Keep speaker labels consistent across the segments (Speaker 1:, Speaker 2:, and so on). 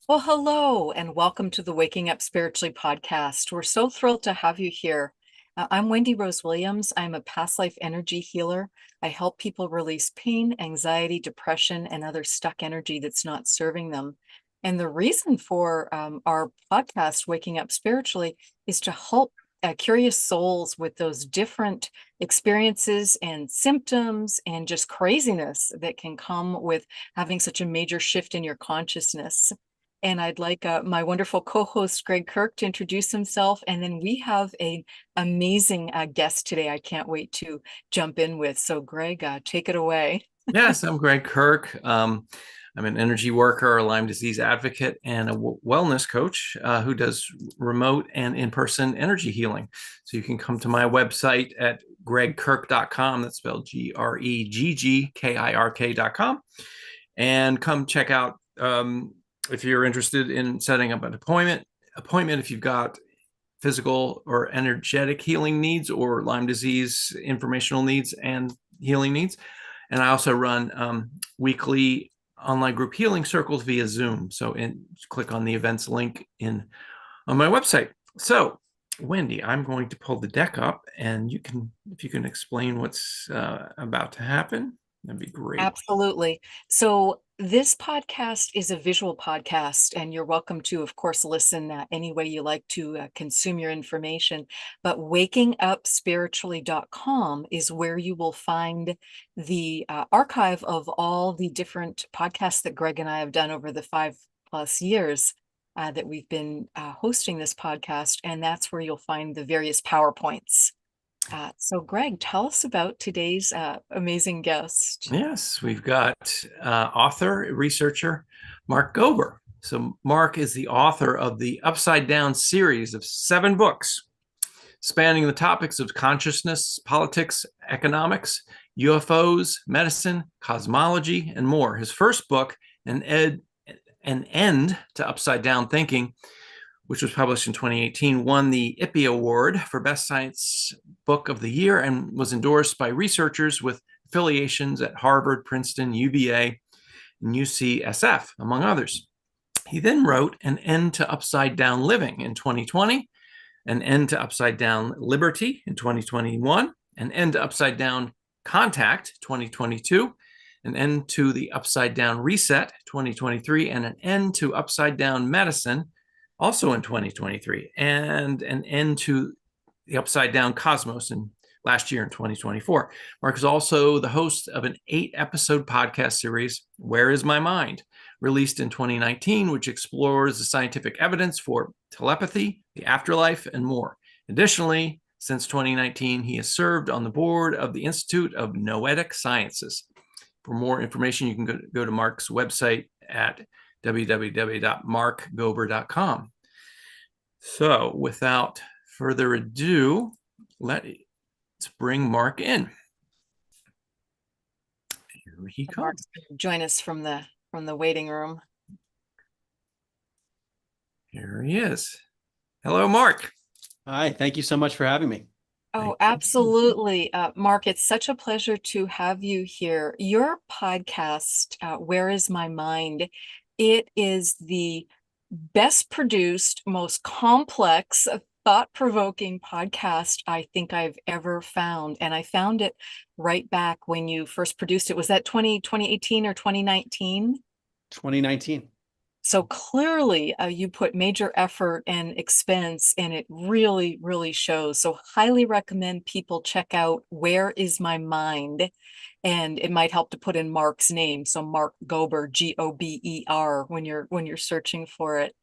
Speaker 1: Well, hello, and welcome to the Waking Up Spiritually podcast. We're so thrilled to have you here. I'm Wendy Rose Williams. I'm a past life energy healer. I help people release pain, anxiety, depression, and other stuck energy that's not serving them. And the reason for our podcast, Waking Up Spiritually, is to help curious souls with those different experiences and symptoms and just craziness that can come with having such a major shift in your consciousness. And I'd like my wonderful co-host Greg Kirk to introduce himself, and then we have an amazing guest today. I can't wait to jump in with. So, Greg, take it away.
Speaker 2: Yes, I'm Greg Kirk. I'm an energy worker, a Lyme disease advocate, and a wellness coach who does remote and in-person energy healing. So you can come to my website at gregkirk.com. That's spelled GREGGKIRK.com, and come check out if you're interested in setting up an appointment. If you've got physical or energetic healing needs or Lyme disease informational needs and healing needs. And I also run weekly online group healing circles via Zoom. So click on the events link on my website. So Wendy, I'm going to pull the deck up, and if you can explain what's about to happen, that'd be great.
Speaker 1: Absolutely. So this podcast is a visual podcast, and you're welcome to, of course, listen any way you like to consume your information. But wakingupspiritually.com is where you will find the archive of all the different podcasts that Greg and I have done over the 5+ years that we've been hosting this podcast. And that's where you'll find the various PowerPoints. So, Greg, tell us about today's amazing guest.
Speaker 2: Yes, we've got author, researcher, Mark Gober. So, Mark is the author of the Upside Down series of 7 books spanning the topics of consciousness, politics, economics, UFOs, medicine, cosmology, and more. His first book, An End to Upside Down Thinking, which was published in 2018, won the IPPY Award for Best Science Book of the Year and was endorsed by researchers with affiliations at Harvard, Princeton, UVA, and UCSF, among others. He then wrote An End to Upside Down Living in 2020, An End to Upside Down Liberty in 2021, An End to Upside Down Contact 2022, An End to the Upside Down Reset 2023, and An End to Upside Down Medicine also in 2023, and An End to the Upside Down Cosmos in last year in 2024. Mark is also the host of an 8-episode podcast series, Where is My Mind?, released in 2019, which explores the scientific evidence for telepathy, the afterlife, and more. Additionally, since 2019, he has served on the board of the Institute of Noetic Sciences. For more information, you can go to Mark's website at www.markgober.com. So without further ado, let's bring Mark in. Here he comes.
Speaker 1: Mark's going to join us from the waiting room.
Speaker 2: Here he is. Hello, Mark.
Speaker 3: Hi, thank you so much for having me.
Speaker 1: Oh, absolutely. Mark, it's such a pleasure to have you here. Your podcast, Where is My Mind? It is the best produced, most complex, thought-provoking podcast I think I've ever found. And I found it right back when you first produced it. Was that 2018 or 2019?
Speaker 3: 2019.
Speaker 1: So clearly, you put major effort and expense, and it really, really shows. So highly recommend people check out Where is My Mind? And it might help to put in Mark's name. So Mark Gober, Gober, when you're searching for it.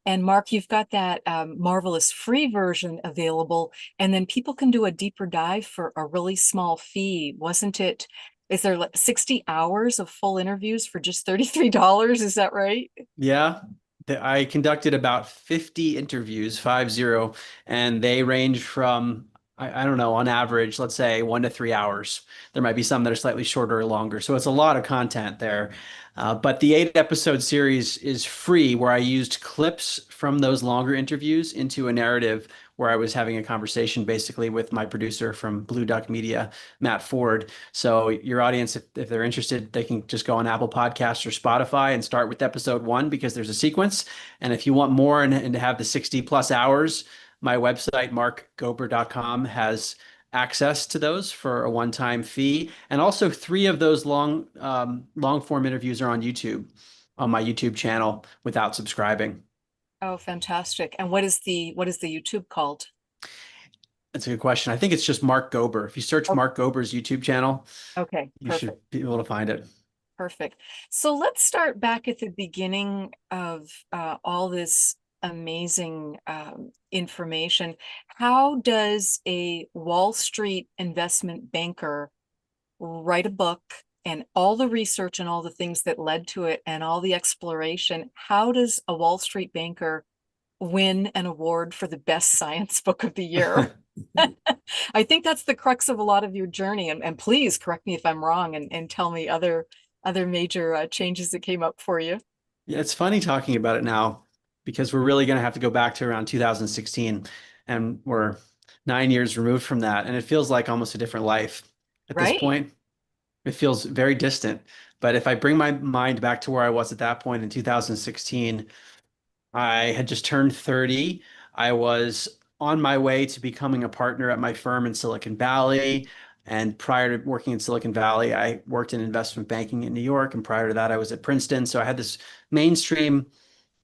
Speaker 1: And Mark, you've got that marvelous free version available, and then people can do a deeper dive for a really small fee, wasn't it? Is there like 60 hours of full interviews for just $33? Is that right?
Speaker 3: Yeah, I conducted about 50 interviews, 50, and they range from, I don't know, on average, let's say 1 to 3 hours. There might be some that are slightly shorter or longer. So it's a lot of content there. But the 8-episode series is free, where I used clips from those longer interviews into a narrative where I was having a conversation basically with my producer from Blue Duck Media, Matt Ford. So your audience, if they're interested, they can just go on Apple Podcasts or Spotify and start with episode 1 because there's a sequence. And if you want more and to have the 60 plus hours, my website, markgober.com, has access to those for a one-time fee. And also 3 of those long form interviews are on YouTube, on my YouTube channel without subscribing.
Speaker 1: Oh, fantastic. And what is the YouTube called?
Speaker 3: That's a good question. I think it's just Mark Gober. If you search
Speaker 1: Oh,
Speaker 3: Mark Gober's YouTube channel,
Speaker 1: okay,
Speaker 3: you should
Speaker 1: perfect.
Speaker 3: be able to find it.
Speaker 1: Perfect. So let's start back at the beginning of all this amazing information. How does a Wall Street investment banker write a book and all the research and all the things that led to it and all the exploration? How does a Wall Street banker win an award for the best science book of the year? I think that's the crux of a lot of your journey. And please correct me if I'm wrong and tell me other major changes that came up for you.
Speaker 3: Yeah, it's funny talking about it now because we're really going to have to go back to around 2016, and we're 9 years removed from that. And it feels like almost a different life at this
Speaker 1: Right.
Speaker 3: point. It feels very distant. But if I bring my mind back to where I was at that point in 2016, I had just turned 30. I was on my way to becoming a partner at my firm in Silicon Valley. And prior to working in Silicon Valley, I worked in investment banking in New York. And prior to that, I was at Princeton. So I had this mainstream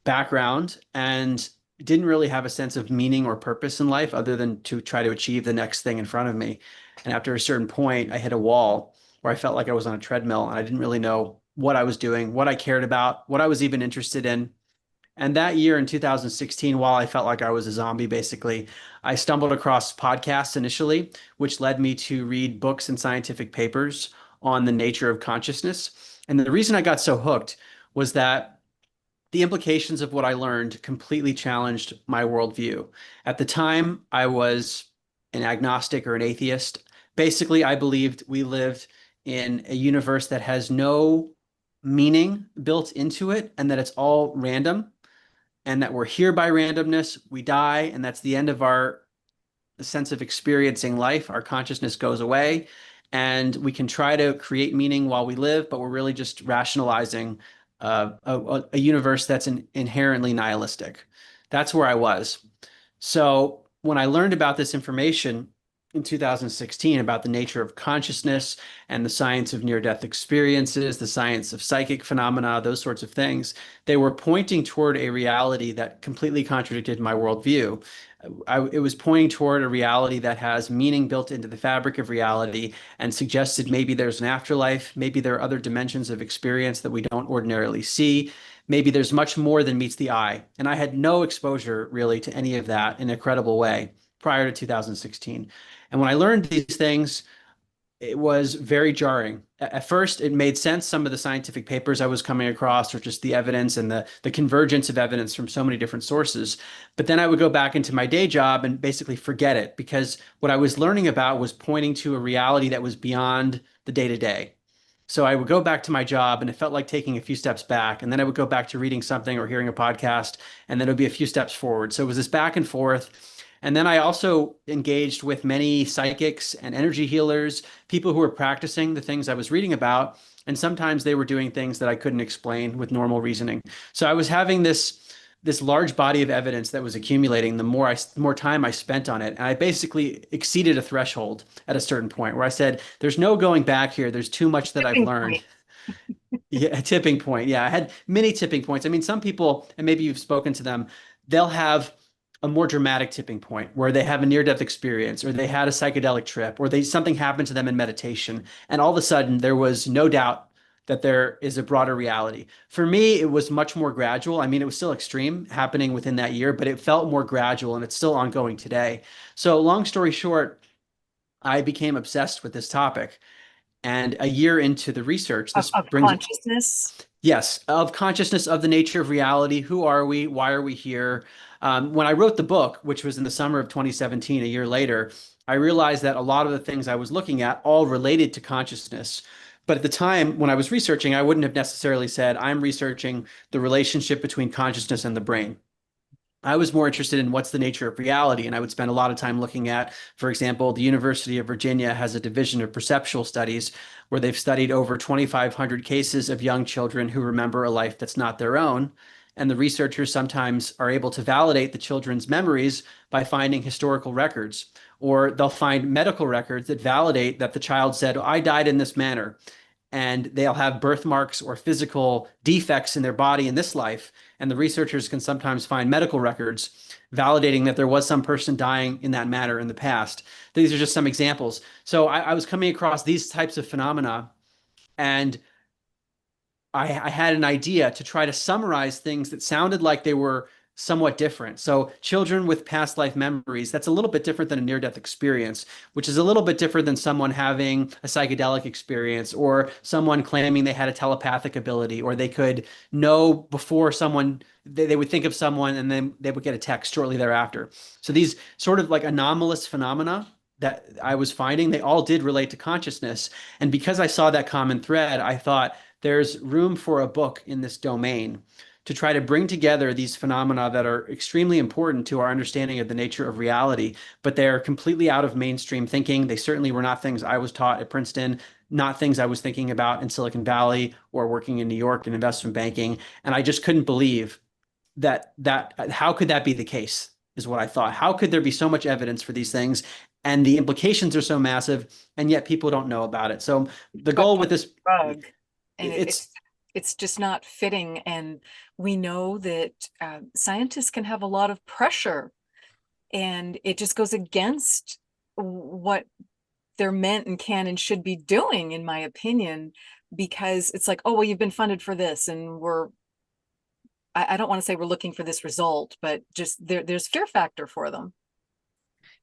Speaker 3: background and didn't really have a sense of meaning or purpose in life other than to try to achieve the next thing in front of me. And after a certain point, I hit a wall where I felt like I was on a treadmill and I didn't really know what I was doing, what I cared about, what I was even interested in. And that year in 2016, while I felt like I was a zombie, basically, I stumbled across podcasts initially, which led me to read books and scientific papers on the nature of consciousness. And the reason I got so hooked was that the implications of what I learned completely challenged my worldview. At the time, I was an agnostic or an atheist. Basically, I believed we lived in a universe that has no meaning built into it and that it's all random and that we're here by randomness, we die, and that's the end of our sense of experiencing life. Our consciousness goes away, and we can try to create meaning while we live, but we're really just rationalizing a universe that's inherently nihilistic. That's where I was. So when I learned about this information in 2016 about the nature of consciousness and the science of near-death experiences, the science of psychic phenomena, those sorts of things, they were pointing toward a reality that completely contradicted my worldview. It was pointing toward a reality that has meaning built into the fabric of reality and suggested maybe there's an afterlife, maybe there are other dimensions of experience that we don't ordinarily see. Maybe there's much more than meets the eye. And I had no exposure really to any of that in a credible way prior to 2016. And when I learned these things, it was very jarring. At first, it made sense. Some of the scientific papers I was coming across, or just the evidence and the convergence of evidence from so many different sources. But then I would go back into my day job and basically forget it because what I was learning about was pointing to a reality that was beyond the day to day. So I would go back to my job and it felt like taking a few steps back. And then I would go back to reading something or hearing a podcast, and then it would be a few steps forward. So it was this back and forth. And then I also engaged with many psychics and energy healers, people who were practicing the things I was reading about. And sometimes they were doing things that I couldn't explain with normal reasoning. So I was having this large body of evidence that was accumulating the more time I spent on it. And I basically exceeded a threshold at a certain point where I said, there's no going back here. There's too much that I've
Speaker 1: Tipping
Speaker 3: learned.
Speaker 1: point.
Speaker 3: Yeah, a tipping point. Yeah, I had many tipping points. I mean, some people, and maybe you've spoken to them, they'll have a more dramatic tipping point where they have a near-death experience or they had a psychedelic trip or something happened to them in meditation. And all of a sudden there was no doubt that there is a broader reality. For me, it was much more gradual. I mean, it was still extreme happening within that year, but it felt more gradual and it's still ongoing today. So long story short, I became obsessed with this topic. And a year into the research,
Speaker 1: of,
Speaker 3: this
Speaker 1: of
Speaker 3: brings,
Speaker 1: consciousness.
Speaker 3: yes, of consciousness, of the nature of reality. Who are we? Why are we here? When I wrote the book, which was in the summer of 2017, a year later, I realized that a lot of the things I was looking at all related to consciousness. But at the time when I was researching, I wouldn't have necessarily said, I'm researching the relationship between consciousness and the brain. I was more interested in what's the nature of reality. And I would spend a lot of time looking at, for example, the University of Virginia has a division of perceptual studies where they've studied over 2,500 cases of young children who remember a life that's not their own. And the researchers sometimes are able to validate the children's memories by finding historical records, or they'll find medical records that validate that the child said, "Oh, I died in this manner." And they'll have birthmarks or physical defects in their body in this life. And the researchers can sometimes find medical records validating that there was some person dying in that manner in the past. These are just some examples. So I was coming across these types of phenomena, and I had an idea to try to summarize things that sounded like they were somewhat different. So, children with past life memories, that's a little bit different than a near death experience, which is a little bit different than someone having a psychedelic experience or someone claiming they had a telepathic ability, or they could know before someone, they would think of someone and then they would get a text shortly thereafter. So, these sort of like anomalous phenomena that I was finding, they all did relate to consciousness. And because I saw that common thread, I thought, there's room for a book in this domain to try to bring together these phenomena that are extremely important to our understanding of the nature of reality, but they're completely out of mainstream thinking. They certainly were not things I was taught at Princeton, not things I was thinking about in Silicon Valley or working in New York in investment banking. And I just couldn't believe that how could that be the case, is what I thought. How could there be so much evidence for these things? And the implications are so massive, and yet people don't know about it. So the goal with this,
Speaker 1: Bug. And
Speaker 3: it's
Speaker 1: it's just not fitting. And we know that scientists can have a lot of pressure, and it just goes against what they're meant and can and should be doing, in my opinion, because it's like, oh, well, you've been funded for this, and I don't want to say we're looking for this result, but just there's fear factor for them.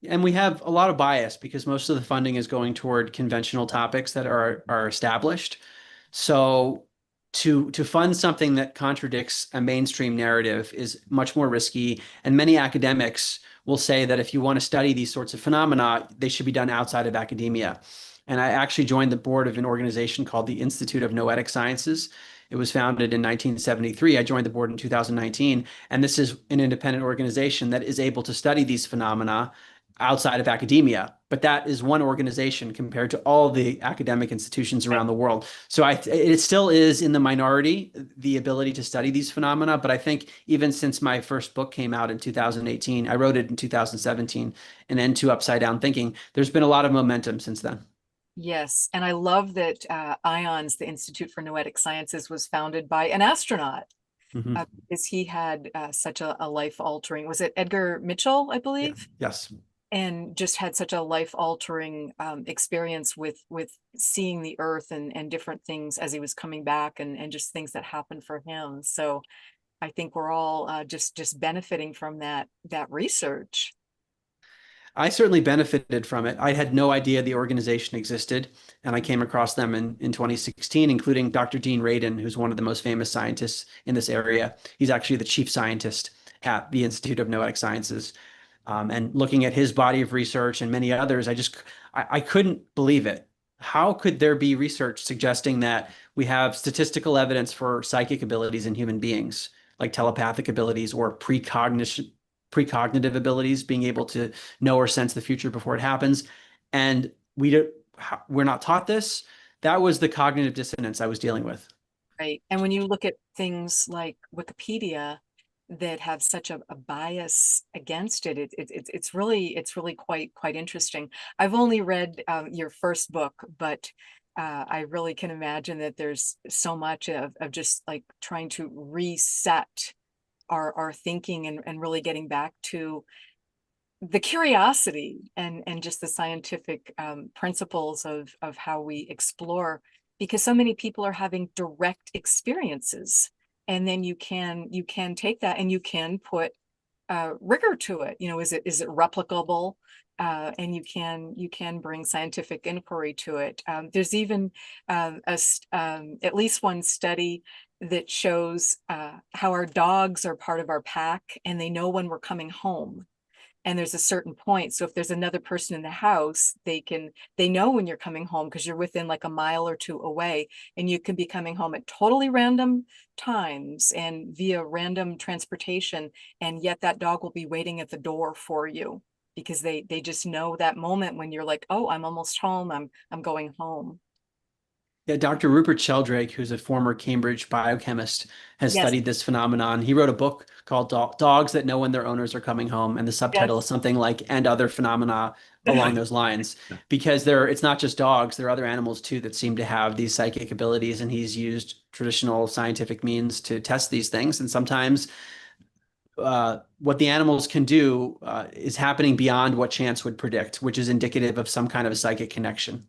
Speaker 3: and we have a lot of bias because most of the funding is going toward conventional topics that are established. So to fund something that contradicts a mainstream narrative is much more risky. And many academics will say that if you want to study these sorts of phenomena, they should be done outside of academia. And I actually joined the board of an organization called the Institute of Noetic Sciences. It was founded in 1973. I joined the board in 2019. And this is an independent organization that is able to study these phenomena outside of academia, but that is one organization compared to all the academic institutions around the world. So it still is in the minority, the ability to study these phenomena. But I think even since my first book came out in 2018, I wrote it in 2017, An End to Upside Down Thinking, there's been a lot of momentum since then.
Speaker 1: Yes, and I love that IONS, the Institute for Noetic Sciences, was founded by an astronaut,
Speaker 3: Mhm.
Speaker 1: because he had such a life-altering, was it Edgar Mitchell, I
Speaker 3: Yeah.
Speaker 1: believe?
Speaker 3: Yes.
Speaker 1: And just had such a life-altering experience with seeing the Earth and different things as he was coming back, and just things that happened for him. So I think we're all just benefiting from that research.
Speaker 3: I certainly benefited from it. I had no idea the organization existed, and I came across them in 2016, including Dr. Dean Radin, who's one of the most famous scientists in this area. He's actually the chief scientist at the Institute of Noetic Sciences. And looking at his body of research and many others, I couldn't believe it. How could there be research suggesting that we have statistical evidence for psychic abilities in human beings, like telepathic abilities or precognitive abilities, being able to know or sense the future before it happens, and we're not taught this? That was the cognitive dissonance I was dealing with.
Speaker 1: Right. And when you look at things like Wikipedia that have such a bias against it, it's really quite interesting. I've only read your first book, but I really can imagine that there's so much of just like trying to reset our thinking, and really getting back to the curiosity and just the scientific principles of how we explore, because so many people are having direct experiences, and then you can take that and you can put rigor to it. Is it replicable? And you can bring scientific inquiry to it. There's even at least one study that shows how our dogs are part of our pack, and they know when we're coming home. and there's a certain point. So if there's another person in the house, they know when you're coming home because you're within like a mile or two away, and you can be coming home at totally random times and via random transportation, and yet that dog will be waiting at the door for you because they just know that moment when you're like, oh, I'm almost home, I'm going home.
Speaker 3: Yeah, Dr. Rupert Sheldrake, who's a former Cambridge biochemist, has
Speaker 1: Yes,
Speaker 3: studied this phenomenon. He wrote a book called Dogs That Know When Their Owners Are Coming Home, and the subtitle
Speaker 1: yes.
Speaker 3: is something like "And Other Phenomena" along those lines. Because it's not just dogs, there are other animals too that seem to have these psychic abilities, and he's used traditional scientific means to test these things. And sometimes what the animals can do is happening beyond what chance would predict, which is indicative of some kind of a psychic connection.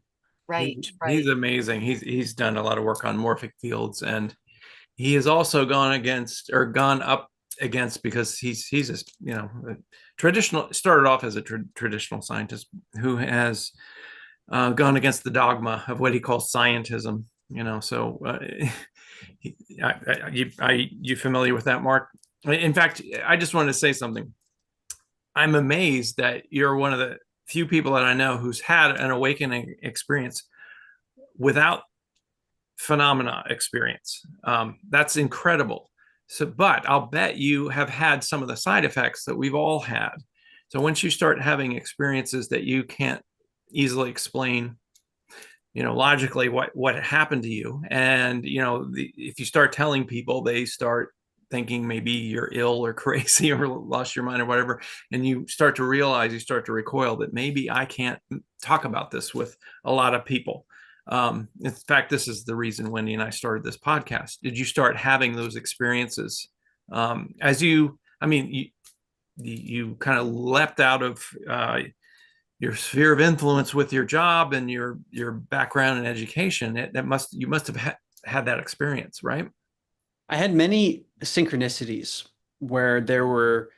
Speaker 1: Right,
Speaker 2: He's
Speaker 1: right.
Speaker 2: amazing. He's done a lot of work on morphic fields, and he has also gone up against, because he's a, a traditional, started off as a traditional scientist who has gone against the dogma of what he calls scientism. So you familiar with that, Mark? In fact, I just wanted to say something. I'm amazed that you're one of the few people that I know who's had an awakening experience without phenomena experience. That's incredible. So, but I'll bet you have had some of the side effects that we've all had. So once you start having experiences that you can't easily explain, logically what happened to you, and if you start telling people, they start thinking maybe you're ill or crazy or lost your mind or whatever, and you start to recoil that maybe I can't talk about this with a lot of people. In fact, this is the reason Wendy and I started this podcast. Did you start having those experiences as you kind of leapt out of your sphere of influence with your job and your background and education? You must have had that experience, right?
Speaker 3: I had many synchronicities where there were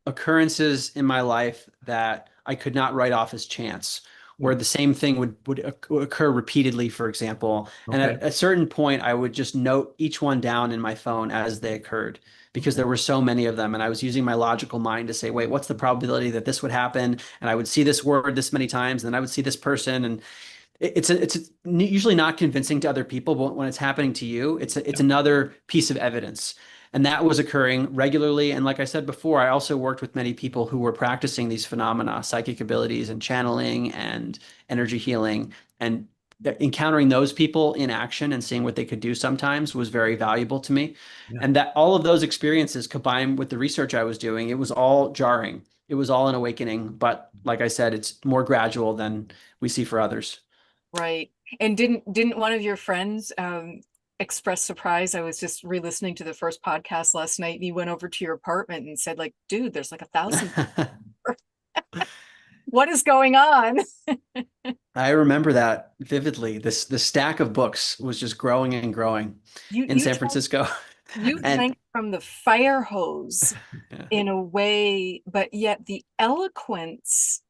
Speaker 3: occurrences in my life that I could not write off as chance, where the same thing would occur repeatedly, for example. And
Speaker 2: Okay.
Speaker 3: at a certain point, I would just note each one down in my phone as they occurred because there were so many of them. And I was using my logical mind to say, wait, what's the probability that this would happen? And I would see this word this many times, and then I would see this person. And it's usually not convincing to other people, but when it's happening to you, it's another piece of evidence. And that was occurring regularly. And like I said before, I also worked with many people who were practicing these phenomena, psychic abilities and channeling and energy healing. And encountering those people in action and seeing what they could do sometimes was very valuable to me.
Speaker 2: Yeah.
Speaker 3: And that all of those experiences combined with the research I was doing, it was all jarring. It was all an awakening. But like I said, it's more gradual than we see for others.
Speaker 1: Right. And didn't one of your friends express surprise? I was just re-listening to the first podcast last night, and he went over to your apartment and said, like, dude, there's like 1,000. What is going on?
Speaker 3: I remember that vividly. The stack of books was just growing and growing
Speaker 1: You
Speaker 3: in
Speaker 1: you
Speaker 3: San
Speaker 1: drank,
Speaker 3: Francisco.
Speaker 1: you
Speaker 3: And
Speaker 1: drank from the fire hose
Speaker 3: yeah.
Speaker 1: in a way, but yet the eloquence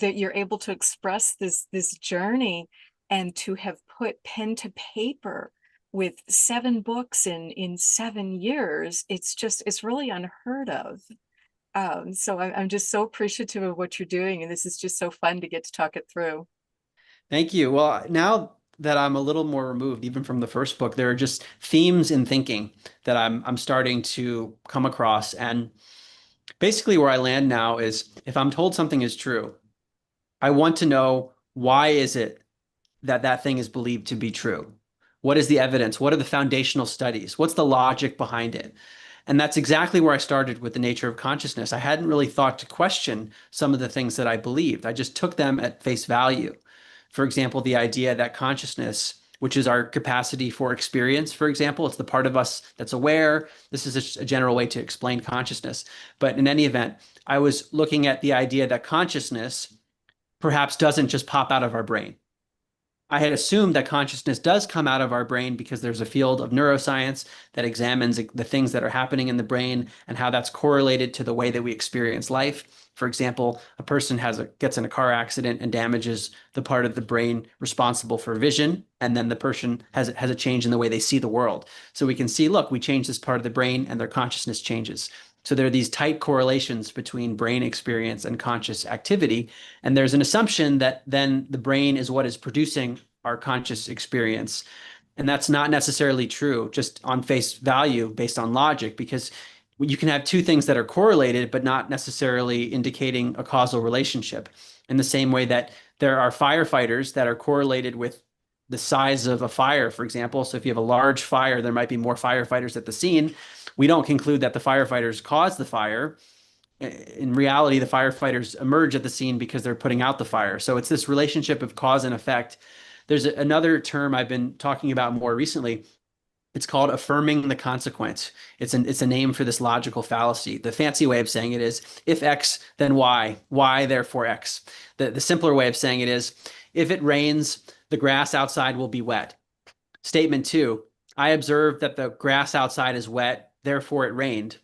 Speaker 1: that you're able to express this journey and to have put pen to paper with 7 books in 7 years, it's really unheard of. So I'm just so appreciative of what you're doing, and this is just so fun to get to talk it through.
Speaker 3: Thank you. Well, now that I'm a little more removed, even from the first book, there are just themes in thinking that I'm starting to come across. And basically where I land now is if I'm told something is true, I want to know why is it that that thing is believed to be true? What is the evidence? What are the foundational studies? What's the logic behind it? And that's exactly where I started with the nature of consciousness. I hadn't really thought to question some of the things that I believed. I just took them at face value. For example, the idea that consciousness, which is our capacity for experience, for example, it's the part of us that's aware. This is a general way to explain consciousness. But in any event, I was looking at the idea that consciousness perhaps doesn't just pop out of our brain. I had assumed that consciousness does come out of our brain because there's a field of neuroscience that examines the things that are happening in the brain and how that's correlated to the way that we experience life. For example, a person gets in a car accident and damages the part of the brain responsible for vision, and then the person has a change in the way they see the world. So we can see, look, we change this part of the brain and their consciousness changes. So there are these tight correlations between brain experience and conscious activity. And there's an assumption that then the brain is what is producing our conscious experience. And that's not necessarily true, just on face value, based on logic, because you can have two things that are correlated, but not necessarily indicating a causal relationship. In the same way that there are firefighters that are correlated with the size of a fire, for example. So if you have a large fire, there might be more firefighters at the scene. We don't conclude that the firefighters caused the fire. In reality, the firefighters emerge at the scene because they're putting out the fire. So it's this relationship of cause and effect. There's another term I've been talking about more recently. It's called affirming the consequence. It's a name for this logical fallacy. The fancy way of saying it is, if X, then Y therefore X. The simpler way of saying it is, if it rains, the grass outside will be wet. Statement two, I observed that the grass outside is wet, therefore it rained.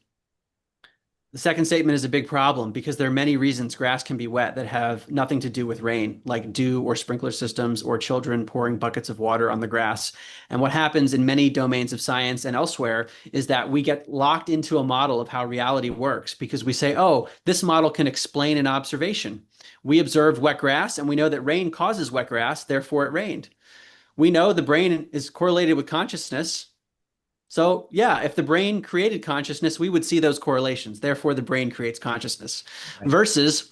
Speaker 3: The second statement is a big problem because there are many reasons grass can be wet that have nothing to do with rain, like dew or sprinkler systems or children pouring buckets of water on the grass. And what happens in many domains of science and elsewhere is that we get locked into a model of how reality works because we say, oh, this model can explain an observation. We observed wet grass and we know that rain causes wet grass, therefore it rained. We know the brain is correlated with consciousness. So yeah, if the brain created consciousness, we would see those correlations. Therefore, the brain creates consciousness.
Speaker 2: Right.
Speaker 3: Versus,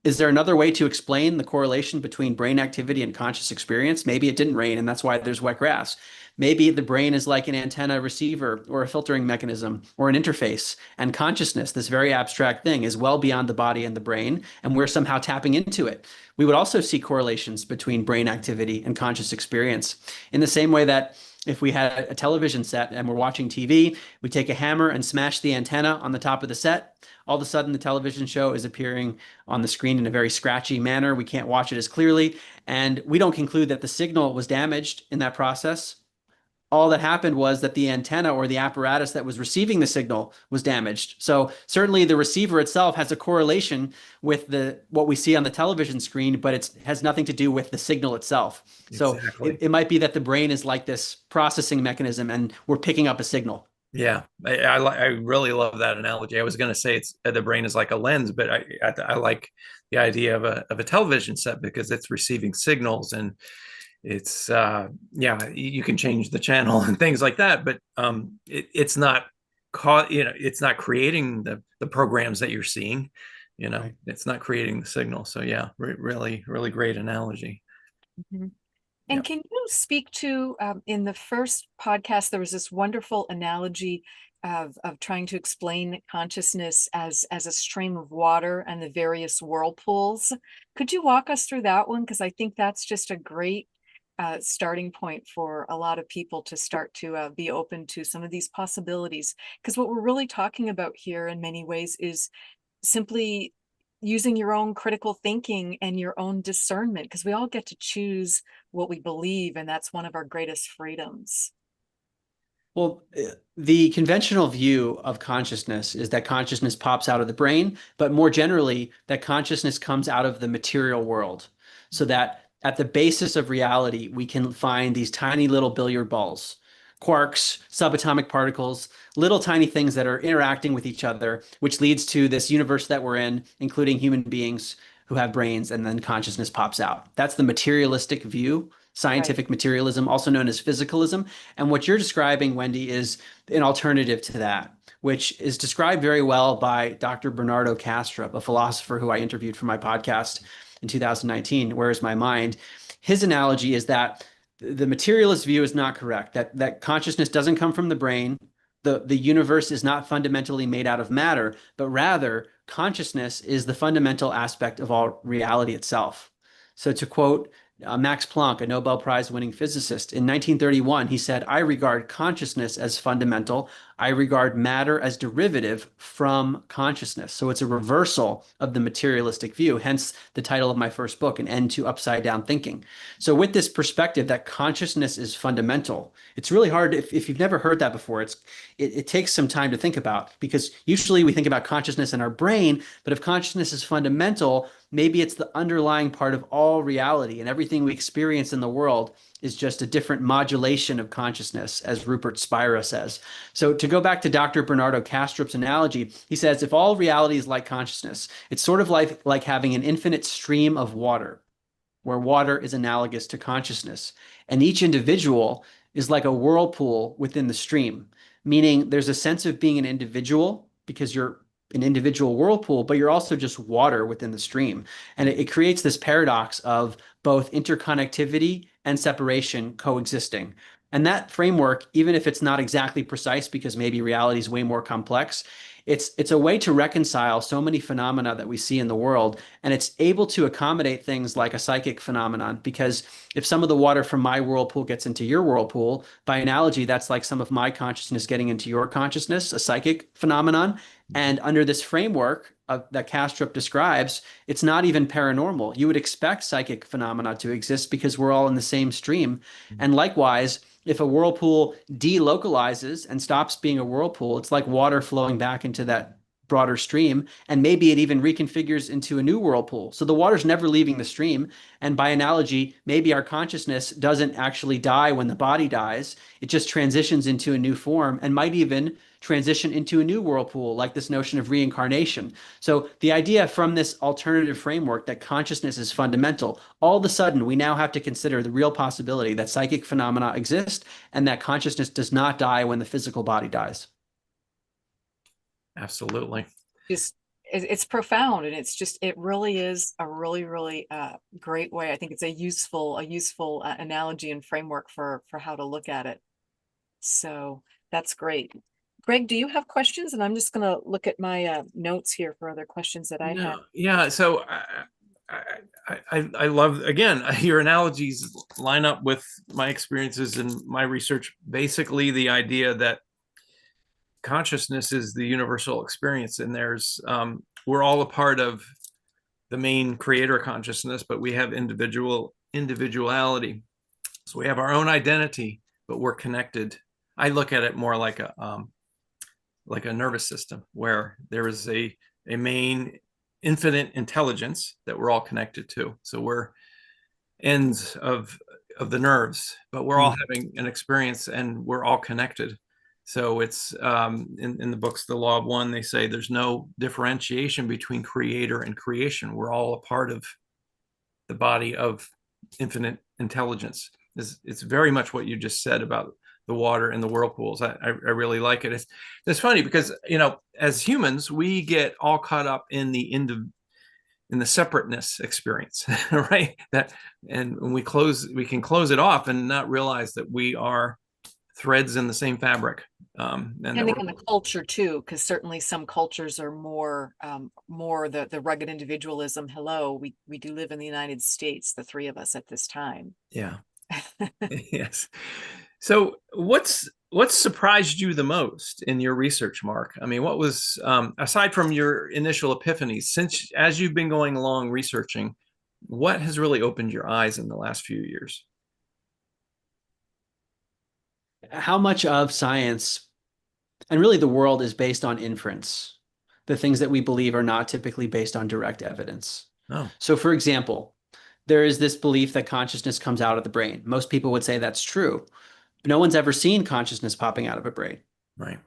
Speaker 3: is there another way to explain the correlation between brain activity and conscious experience? Maybe it didn't rain and that's why there's wet grass. Maybe the brain is like an antenna receiver or a filtering mechanism or an interface. And consciousness, this very abstract thing, is well beyond the body and the brain, and we're somehow tapping into it. We would also see correlations between brain activity and conscious experience in the same way that if we had a television set and we're watching TV, we take a hammer and smash the antenna on the top of the set. All of a sudden, the television show is appearing on the screen in a very scratchy manner. We can't watch it as clearly. And we don't conclude that the signal was damaged in that process. All that happened was that the antenna or the apparatus that was receiving the signal was damaged. So certainly the receiver itself has a correlation with what we see on the television screen, but it has nothing to do with the signal itself. So
Speaker 2: Exactly.
Speaker 3: it might be that the brain is like this processing mechanism and we're picking up a signal.
Speaker 2: Yeah, I really love that analogy. I was going to say it's the brain is like a lens, but I like the idea of a television set because it's receiving signals and it's yeah, you can change the channel and things like that, but it's not it's not creating the programs that you're seeing,
Speaker 3: Right.
Speaker 2: it's not creating the signal. So yeah, really great analogy.
Speaker 1: Mhm. And
Speaker 2: Yep.
Speaker 1: can you speak to, in the first podcast, there was this wonderful analogy of trying to explain consciousness as a stream of water and the various whirlpools. Could you walk us through that one? Because I think that's just a great starting point for a lot of people to start to be open to some of these possibilities. Because what we're really talking about here in many ways is simply using your own critical thinking and your own discernment, because we all get to choose what we believe, and that's one of our greatest freedoms.
Speaker 3: Well, the conventional view of consciousness is that consciousness pops out of the brain, but more generally, that consciousness comes out of the material world. So that at the basis of reality, we can find these tiny little billiard balls, quarks, subatomic particles, little tiny things that are interacting with each other, which leads to this universe that we're in, including human beings who have brains, and then consciousness pops out. That's the materialistic view, scientific materialism, also known as physicalism. And what you're describing, Wendy, is an alternative to that, which is described very well by Dr. Bernardo Kastrup, a philosopher who I interviewed for my podcast in 2019, Where is My Mind? His analogy is that the materialist view is not correct, that consciousness doesn't come from the brain. The universe is not fundamentally made out of matter, but rather consciousness is the fundamental aspect of all reality itself. So to quote Max Planck, a Nobel Prize winning physicist, in 1931, he said, I regard consciousness as fundamental. I regard matter as derivative from consciousness. So it's a reversal of the materialistic view, hence the title of my first book, An End to Upside Down Thinking. So with this perspective that consciousness is fundamental, it's really hard, if you've never heard that before, it takes some time to think about, because usually we think about consciousness in our brain, but if consciousness is fundamental, maybe it's the underlying part of all reality, and everything we experience in the world is just a different modulation of consciousness, as Rupert Spira says. So to go back to Dr. Bernardo Kastrup's analogy, he says, if all reality is like consciousness, it's sort of like having an infinite stream of water, where water is analogous to consciousness. And each individual is like a whirlpool within the stream, meaning there's a sense of being an individual because you're an individual whirlpool, but you're also just water within the stream. And it creates this paradox of both interconnectivity and separation coexisting. And that framework, even if it's not exactly precise because maybe reality is way more complex, it's a way to reconcile so many phenomena that we see in the world, and it's able to accommodate things like a psychic phenomenon. Because if some of the water from my whirlpool gets into your whirlpool, by analogy, that's like some of my consciousness getting into your consciousness, a psychic phenomenon. And under this framework that Kastrup describes, it's not even paranormal. You would expect psychic phenomena to exist because we're all in the same stream. And likewise, if a whirlpool delocalizes and stops being a whirlpool, it's like water flowing back into that broader stream, and maybe it even reconfigures into a new whirlpool. So the water's never leaving the stream. And by analogy, maybe our consciousness doesn't actually die when the body dies. It just transitions into a new form and might even transition into a new whirlpool, like this notion of reincarnation. So the idea from this alternative framework that consciousness is fundamental, all of a sudden we now have to consider the real possibility that psychic phenomena exist and that consciousness does not die when the physical body dies.
Speaker 2: Absolutely.
Speaker 1: Just it's profound, and it really is a really great way. I think it's a useful analogy and framework for how to look at it. So that's great. Greg, do you have questions? And I'm just going to look at my notes here for other questions that I had.
Speaker 2: Yeah. So I love, again, your analogies line up with my experiences and my research. Basically, the idea that consciousness is the universal experience, and we're all a part of the main creator consciousness, but we have individuality. So we have our own identity, but we're connected. I look at it more like a nervous system where there is a main infinite intelligence that we're all connected to. So we're ends of the nerves, but we're all having an experience and we're all connected. So it's in the books, The Law of One, they say there's no differentiation between creator and creation. We're all a part of the body of infinite intelligence. It's very much what you just said about the water and the whirlpools. I really like it. It's funny because, as humans, we get all caught up in the separateness experience, right? And when we can close it off and not realize that we are threads in the same fabric.
Speaker 1: Depending on the culture too, because certainly some cultures are more the rugged individualism. Hello, we do live in the United States, the three of us at this time.
Speaker 2: Yeah. Yes. So what's surprised you the most in your research, Mark? I mean, what was, aside from your initial epiphanies, as you've been going along researching, what has really opened your eyes in the last few years?
Speaker 3: How much of science and really the world is based on inference, the things that we believe are not typically based on direct evidence.
Speaker 2: Oh.
Speaker 3: So for example, there is this belief that consciousness comes out of the brain. Most people would say that's true. But no one's ever seen consciousness popping out of a brain.
Speaker 2: Right.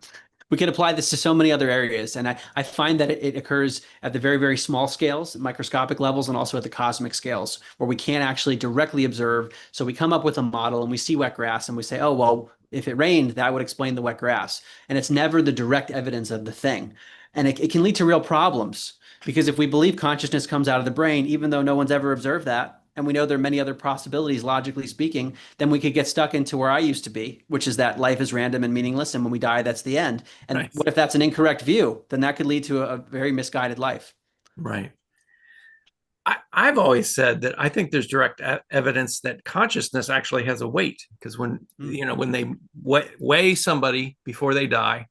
Speaker 3: We could apply this to so many other areas. And I find that it occurs at the very, very small scales, microscopic levels, and also at the cosmic scales, where we can't actually directly observe. So we come up with a model and we see wet grass and we say, oh, well, if it rained, that would explain the wet grass. And it's never the direct evidence of the thing. And it can lead to real problems, because if we believe consciousness comes out of the brain, even though no one's ever observed that, and we know there are many other possibilities, logically speaking, then we could get stuck into where I used to be, which is that life is random and meaningless, and when we die, that's the end. And
Speaker 2: Nice.
Speaker 3: What if that's an incorrect view? Then that could lead to a very misguided life.
Speaker 2: Right. I've always said that I think there's direct evidence that consciousness actually has a weight, because when they weigh somebody before they die,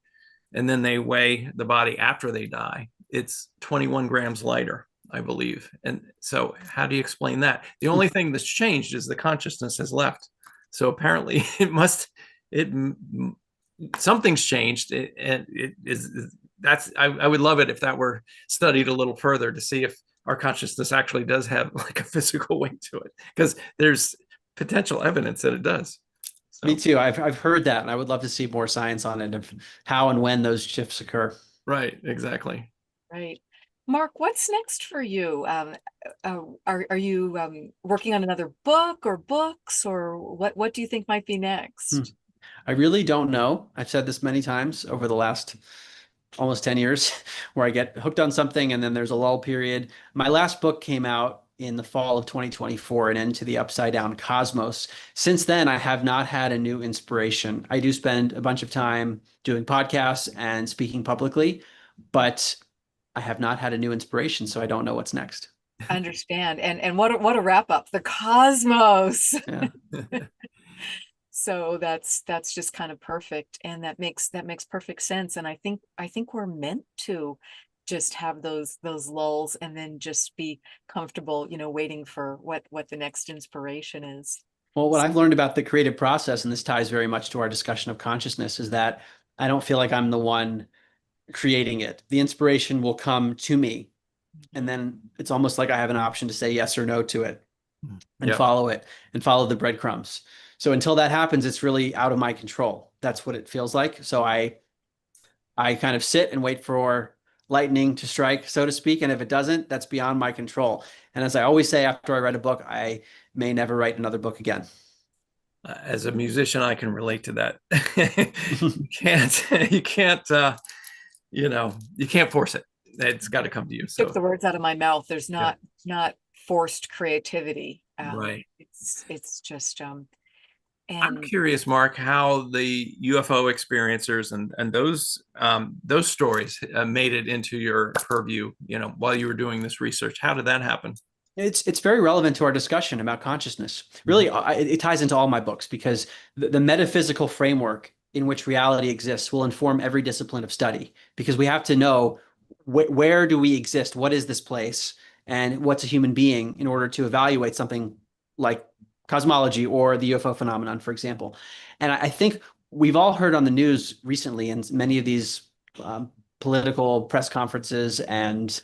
Speaker 2: and then they weigh the body after they die, it's 21 grams lighter, I believe. And so how do you explain that? The only thing that's changed is the consciousness has left. So apparently something's changed. I would love it if that were studied a little further to see if our consciousness actually does have like a physical weight to it, because there's potential evidence that it does.
Speaker 3: Me
Speaker 2: So,
Speaker 3: too. I've heard that, and I would love to see more science on it of how and when those shifts occur.
Speaker 2: right, exactly.
Speaker 1: Right. Mark, what's next for you? Are you working on another book or books, or what do you think might be
Speaker 3: Hmm.
Speaker 1: next?
Speaker 3: I really don't know. I've said this many times over the last almost 10 years where I get hooked on something and then there's a lull period. My last book came out in the fall of 2024, and Into the Upside Down Cosmos. Since then, I have not had a new inspiration. I do spend a bunch of time doing podcasts and speaking publicly, but I have not had a new inspiration, so I don't know what's next.
Speaker 1: Understand. And what a wrap up. The cosmos.
Speaker 3: Yeah.
Speaker 1: So that's just kind of perfect. And that makes perfect sense. And I think we're meant to just have those lulls and then just be comfortable, waiting for what the next inspiration is.
Speaker 3: Well, what I've learned about the creative process, and this ties very much to our discussion of consciousness, is that I don't feel like I'm the one creating it. The inspiration will come to me, and then it's almost like I have an option to say yes or no to it and
Speaker 2: Yeah.
Speaker 3: follow it and follow the breadcrumbs. So until that happens, it's really out of my control. That's what it feels like. So I kind of sit and wait for lightning to strike, so to speak. And if it doesn't, that's beyond my control. And as I always say, after I write a book, I may never write another book again.
Speaker 2: As a musician, I can relate to that. You can't, you can't force it. It's got to come to you.
Speaker 1: Took
Speaker 2: So,
Speaker 1: the words out of my mouth. There's
Speaker 2: yeah,
Speaker 1: not forced creativity.
Speaker 2: right.
Speaker 1: It's just
Speaker 2: I'm
Speaker 1: and
Speaker 2: curious, Mark, how the UFO experiencers and those stories made it into your purview, while you were doing this research. How did that happen?
Speaker 3: It's very relevant to our discussion about consciousness.
Speaker 2: Mhm.
Speaker 3: Really, it ties into all my books because the metaphysical framework in which reality exists will inform every discipline of study because we have to know where do we exist, what is this place, and what's a human being in order to evaluate something like cosmology or the UFO phenomenon, for example. And I think we've all heard on the news recently, and many of these political press conferences and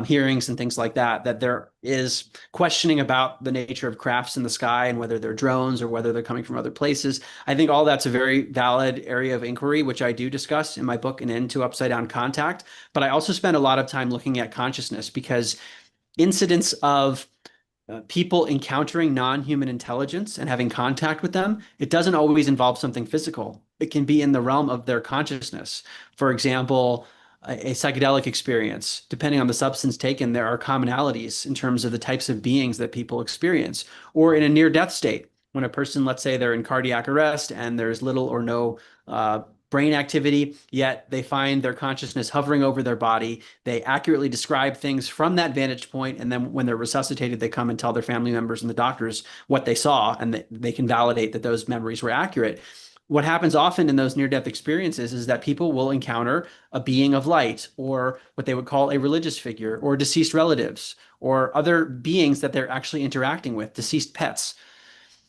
Speaker 3: hearings and things like that, that there is questioning about the nature of crafts in the sky and whether they're drones or whether they're coming from other places. I think all that's a very valid area of inquiry, which I do discuss in my book, An End to Upside Down Contact. But I also spend a lot of time looking at consciousness because incidents of people encountering non-human intelligence and having contact with them, it doesn't always involve something physical. It can be in the realm of their consciousness. For example, a psychedelic experience, depending on the substance taken, there are commonalities in terms of the types of beings that people experience. Or in a near-death state, when a person, let's say they're in cardiac arrest and there's little or no brain activity, yet they find their consciousness hovering over their body. They accurately describe things from that vantage point, and then when they're resuscitated, they come and tell their family members and the doctors what they saw, and they can validate that those memories were accurate. What happens often in those near-death experiences is that people will encounter a being of light, or what they would call a religious figure, or deceased relatives, or other beings that they're actually interacting with, deceased pets.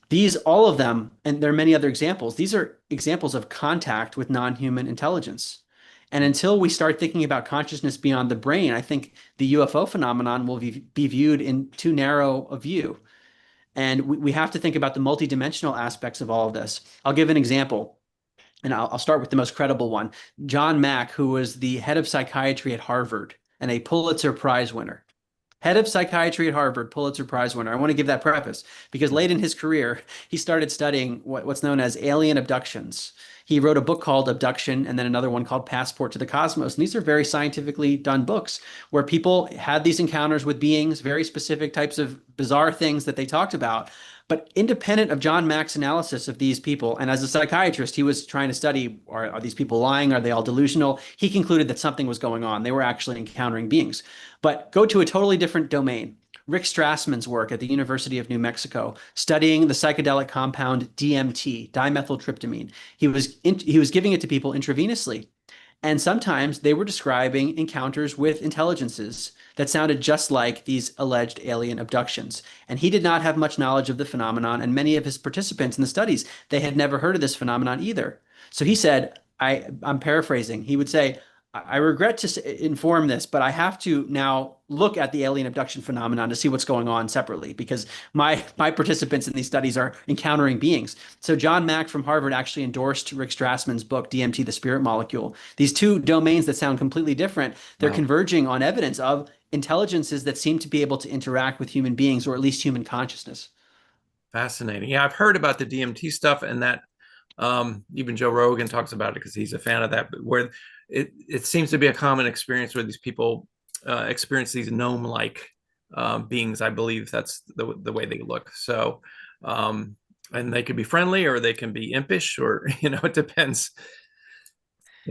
Speaker 3: These, all of them, and there are many other examples, these are examples of contact with non-human intelligence. And until we start thinking about consciousness beyond the brain, I think the UFO phenomenon will be viewed in too narrow a view. And we have to think about the multidimensional aspects of all of this. I'll give an example, and I'll start with the most credible one. John Mack, who was the head of psychiatry at Harvard and a Pulitzer Prize winner, head of psychiatry at Harvard, Pulitzer Prize winner. I want to give that preface because late in his career, he started studying what's known as alien abductions. He wrote a book called Abduction and then another one called Passport to the Cosmos. And these are very scientifically done books where people had these encounters with beings, very specific types of bizarre things that they talked about. But independent of John Mack's analysis of these people, and as a psychiatrist, he was trying to study, are these people lying? Are they all delusional? He concluded that something was going on. They were actually encountering beings. But go to a totally different domain. Rick Strassman's work at the University of New Mexico, studying the psychedelic compound DMT, dimethyltryptamine. He was giving it to people intravenously. And sometimes they were describing encounters with intelligences that sounded just like these alleged alien abductions. And he did not have much knowledge of the phenomenon, and many of his participants in the studies, they had never heard of this phenomenon either. So he said, I'm paraphrasing, he would say, I regret to inform this, but I have to now look at the alien abduction phenomenon to see what's going on separately because my participants in these studies are encountering beings. So John Mack from Harvard actually endorsed Rick Strassman's book DMT, the Spirit Molecule. These two domains that sound completely different, they're
Speaker 2: Wow.
Speaker 3: converging on evidence of intelligences that seem to be able to interact with human beings or at least human consciousness.
Speaker 2: Fascinating. Yeah, I've heard about the DMT stuff, and that even Joe Rogan talks about it because he's a fan of that. But where it seems to be a common experience where these people experience these gnome-like beings. I believe that's the way they look. So, and they could be friendly or they can be impish, or it depends,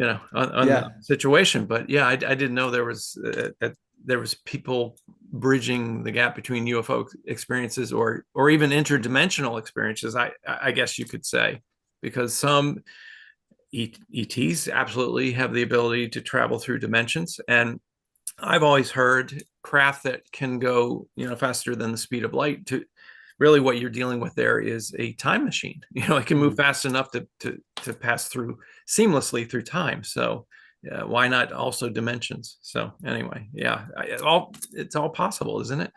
Speaker 2: on the
Speaker 3: Yeah.
Speaker 2: situation. But yeah, I didn't know there was people bridging the gap between UFO experiences or even interdimensional experiences. I guess you could say, because some ETs absolutely have the ability to travel through dimensions, and I've always heard craft that can go faster than the speed of light. To really, what you're dealing with there is a time machine. It can move fast enough to pass through seamlessly through time. So why not also dimensions? So anyway, yeah, it's all possible, isn't it?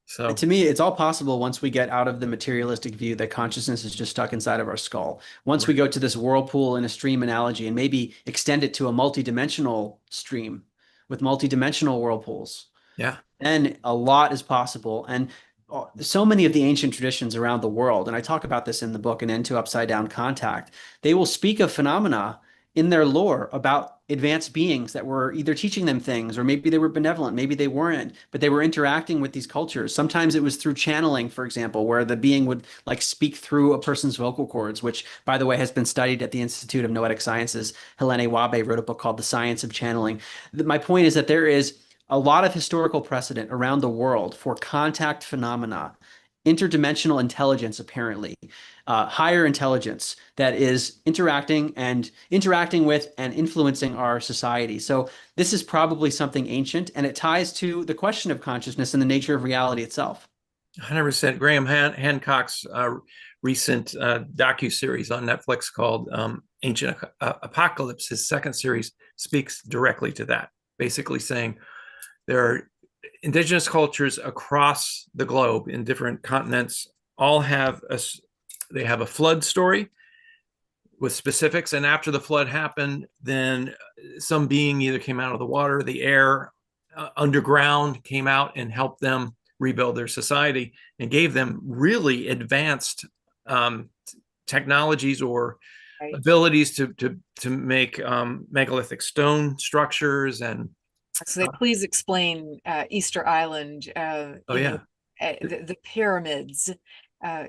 Speaker 2: So
Speaker 3: To me, it's all possible once we get out of the materialistic view that consciousness is just stuck inside of our skull. Once we
Speaker 2: right.
Speaker 3: go to this whirlpool and a stream analogy and maybe extend it to a multidimensional stream with multidimensional whirlpools,
Speaker 2: Yeah.
Speaker 3: then a lot is possible. And so many of the ancient traditions around the world, and I talk about this in the book, An End to Upside Down Contact, they will speak of phenomena in their lore about advanced beings that were either teaching them things, or maybe they were benevolent, maybe they weren't, but they were interacting with these cultures. Sometimes it was through channeling, for example, where the being would like speak through a person's vocal cords, which, by the way, has been studied at the Institute of Noetic Sciences. Helene Wabe wrote a book called The Science of Channeling. My point is that there is a lot of historical precedent around the world for contact phenomena, interdimensional intelligence, apparently, higher intelligence that is interacting with and influencing our society. So this is probably something ancient, and it ties to the question of consciousness and the nature of reality itself.
Speaker 2: 100%. Graham Hancock's recent docu-series on Netflix called Ancient Apocalypse, his second series, speaks directly to that, basically saying there are indigenous cultures across the globe in different continents all have they have a flood story with specifics, and after the flood happened, then some being either came out of the water, the air, underground, came out and helped them rebuild their society and gave them really advanced technologies or
Speaker 1: Right.
Speaker 2: abilities to make megalithic stone structures. And
Speaker 1: So they please explain Easter Island,
Speaker 2: oh yeah,
Speaker 1: the pyramids,